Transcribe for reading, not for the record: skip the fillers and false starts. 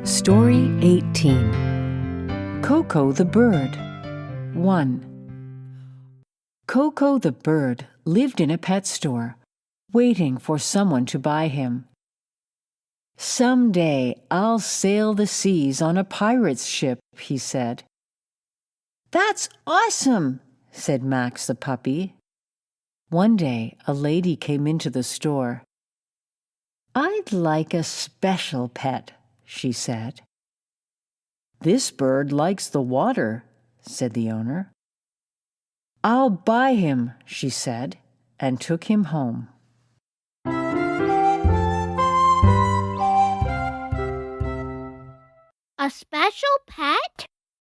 Story 18. Coco the Bird. 1. Coco the bird lived in a pet store, waiting for someone to buy him. "Someday I'll sail the seas on a pirate's ship," he said. "That's awesome," said Max the puppy. One day a lady came into the store. "I'd like a special pet," she said. "This bird likes the water," said the owner. "I'll buy him," she said, and took him home. A special pet?